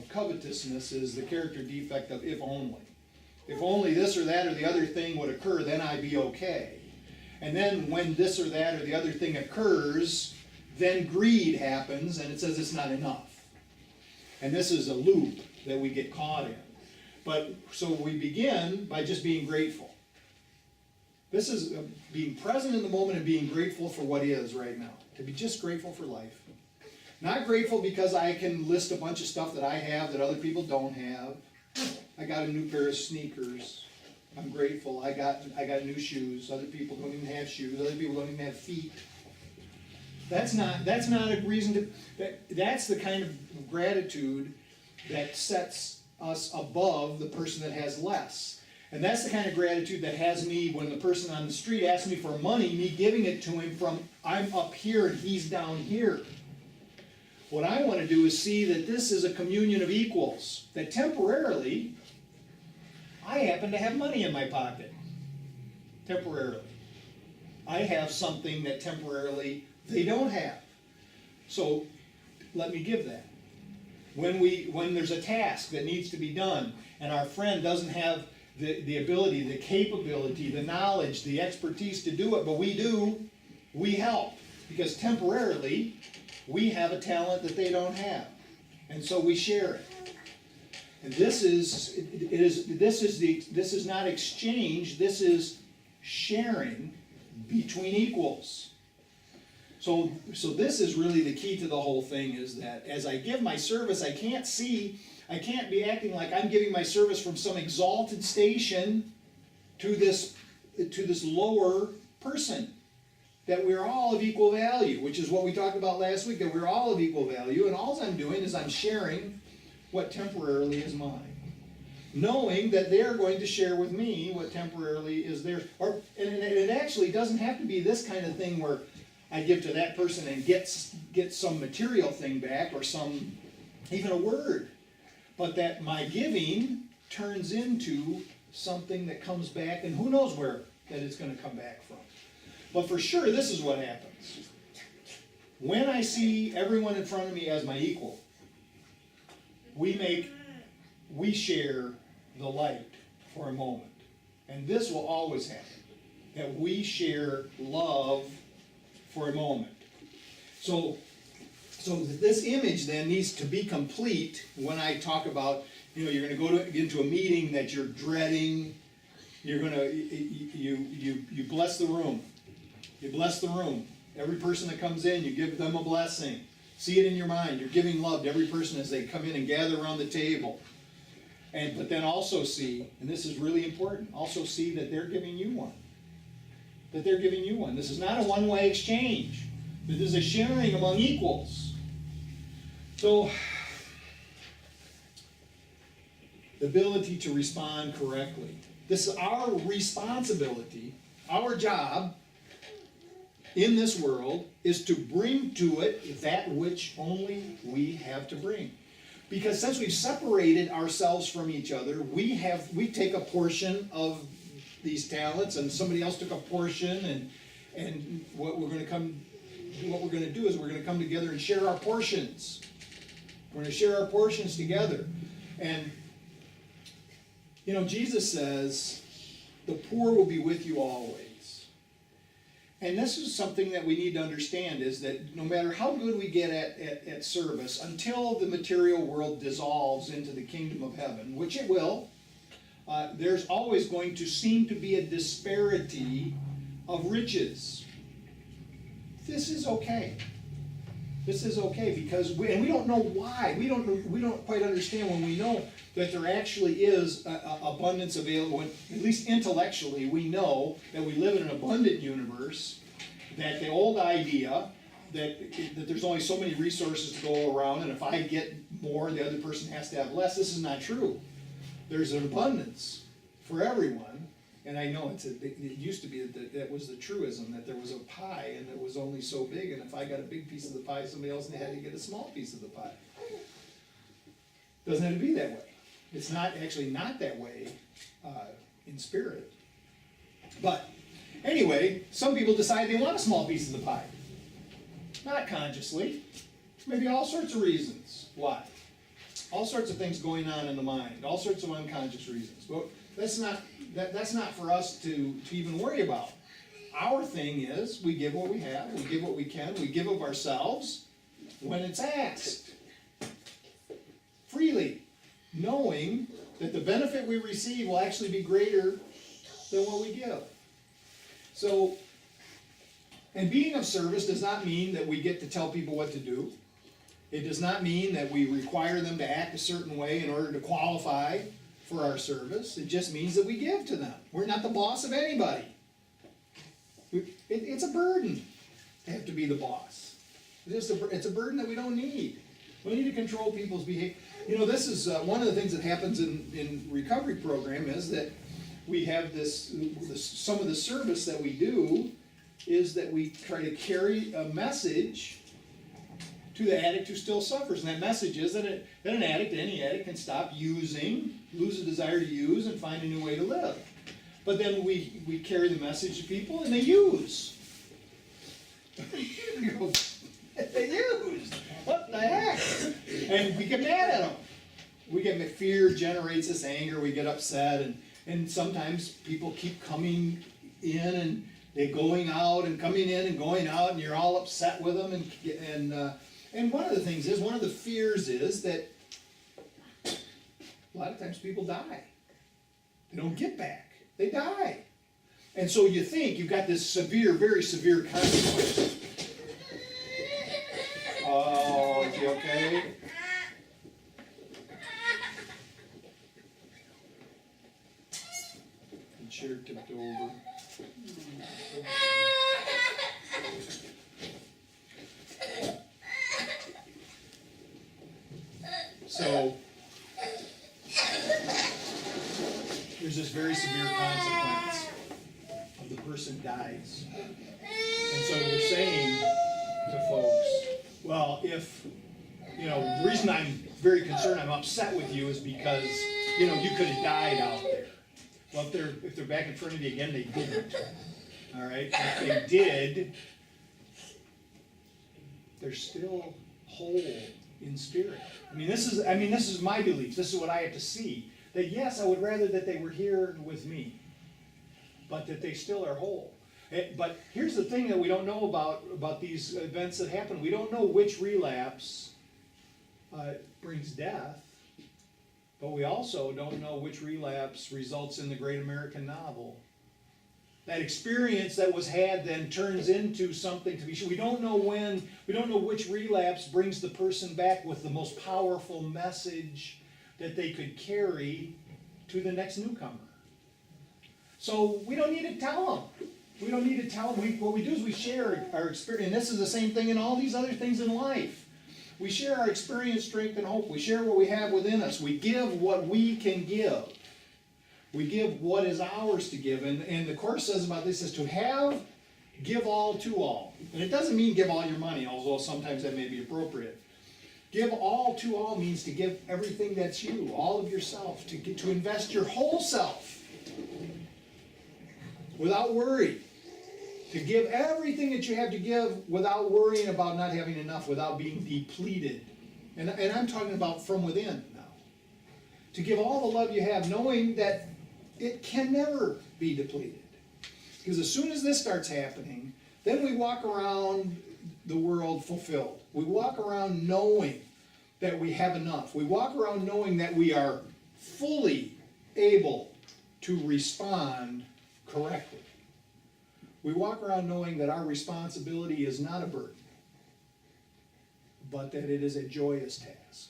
covetousness is the character defect of if only. If only this or that or the other thing would occur, then I'd be okay. And then when this or that or the other thing occurs, then greed happens and it says it's not enough. And this is a loop that we get caught in. But so we begin by just being grateful. This is being present in the moment and being grateful for what is right now. To be just grateful for life. Not grateful because I can list a bunch of stuff that I have that other people don't have. I got a new pair of sneakers. I'm grateful. I got new shoes. Other people don't even have shoes. Other people don't even have feet. That's not a reason to. That's the kind of gratitude that sets us above the person that has less. And that's the kind of gratitude that has me, when the person on the street asks me for money, me giving it to him from I'm up here and he's down here. What I want to do is see that this is a communion of equals, that temporarily I happen to have money in my pocket. Temporarily. I have something that temporarily they don't have. So let me give that. When there's a task that needs to be done and our friend doesn't have the ability, the capability, the knowledge, the expertise to do it, but we do, we help. Because temporarily, we have a talent that they don't have. And so we share it. And this is not exchange, this is sharing between equals. So this is really the key to the whole thing, is that as I give my service, I can't be acting like I'm giving my service from some exalted station to this lower person. That we're all of equal value, which is what we talked about last week, that we're all of equal value, and all I'm doing is I'm sharing what temporarily is mine. Knowing that they're going to share with me what temporarily is theirs. And it actually doesn't have to be this kind of thing where I give to that person and get some material thing back, or even a word. But that my giving turns into something that comes back, and who knows where that it's going to come back from. But for sure, this is what happens. When I see everyone in front of me as my equal, we share the light for a moment. And this will always happen, that we share love for a moment. So this image then needs to be complete when I talk about, you're going to go into a meeting that you're dreading. You're going to, you bless the room. You bless the room. Every person that comes in, you give them a blessing. See it in your mind. You're giving love to every person as they come in and gather around the table. But then also see, and this is really important, also see that they're giving you one. That they're giving you one. This is not a one-way exchange. This is a sharing among equals. So, the ability to respond correctly. This is our responsibility, our job in this world is to bring to it that which only we have to bring. Because since we've separated ourselves from each other, we take a portion of these talents, and somebody else took a portion, and what we're going to do is we're going to come together and share our portions. We're going to share our portions together. And Jesus says, the poor will be with you always. And this is something that we need to understand, is that no matter how good we get at service, until the material world dissolves into the kingdom of heaven, which it will, there's always going to seem to be a disparity of riches. This is okay. This is okay, because we don't know why. We don't quite understand when we know that there actually is abundance available. At least intellectually, we know that we live in an abundant universe. That the old idea that there's only so many resources to go around, and if I get more, the other person has to have less. This is not true. There's an abundance for everyone. And I know it used to be that was the truism, that there was a pie and it was only so big, and if I got a big piece of the pie, somebody else had to get a small piece of the pie. Doesn't have to be that way. It's not that way in spirit. But anyway, some people decide they want a small piece of the pie. Not consciously. Maybe all sorts of reasons why. all sorts of things going on in the mind, all sorts of unconscious reasons. But that's not for us to even worry about. Our thing is, we give what we have, we give what we can, we give of ourselves when it's asked. Freely, knowing that the benefit we receive will actually be greater than what we give. So, and being of service does not mean that we get to tell people what to do. It does not mean that we require them to act a certain way in order to qualify for our service. It just means that we give to them. We're not the boss of anybody. It's a burden to have to be the boss. It's a burden that we don't need. We need to control people's behavior. You know, this is one of the things that happens in recovery program is that we have some of the service that we do is that we try to carry a message to the addict who still suffers. And that message is that an addict, any addict, can stop using, lose a desire to use, and find a new way to live. But then we carry the message to people and they use. They used. What the heck? And we get mad at them. Fear generates this anger, we get upset, and sometimes people keep coming in and they're going out and coming in and going out, and you're all upset with them. And one of the things is, one of the fears is that a lot of times people die. They don't get back. They die. And so you think you've got this severe, very severe consequence. Oh, is he okay? The chair tipped over. So, there's this very severe consequence of the person dies. And so we're saying to folks, well, if, the reason I'm very concerned, I'm upset with you is because, you could have died out there. Well, if they're back in front of you again, they didn't. All right? If they did, they're still whole in spirit. This is my belief. This is what I have to see. That yes, I would rather that they were here with me, but that they still are whole. But here's the thing that we don't know about these events that happen. We don't know which relapse brings death, but we also don't know which relapse results in the great American novel. That experience that was had then turns into something to be sure. We don't know which relapse brings the person back with the most powerful message that they could carry to the next newcomer. So we don't need to tell them. We don't need to tell them. What we do is we share our experience. And this is the same thing in all these other things in life. We share our experience, strength, and hope. We share what we have within us. We give what we can give. We give what is ours to give. And the Course says about this is to have, give all to all. And it doesn't mean give all your money, although sometimes that may be appropriate. Give all to all means to give everything that's you, all of yourself, to invest your whole self without worry. To give everything that you have to give without worrying about not having enough, without being depleted. And I'm talking about from within now. To give all the love you have, knowing that it can never be depleted. Because as soon as this starts happening, then we walk around the world fulfilled. We walk around knowing that we have enough. We walk around knowing that we are fully able to respond correctly. We walk around knowing that our responsibility is not a burden, but that it is a joyous task.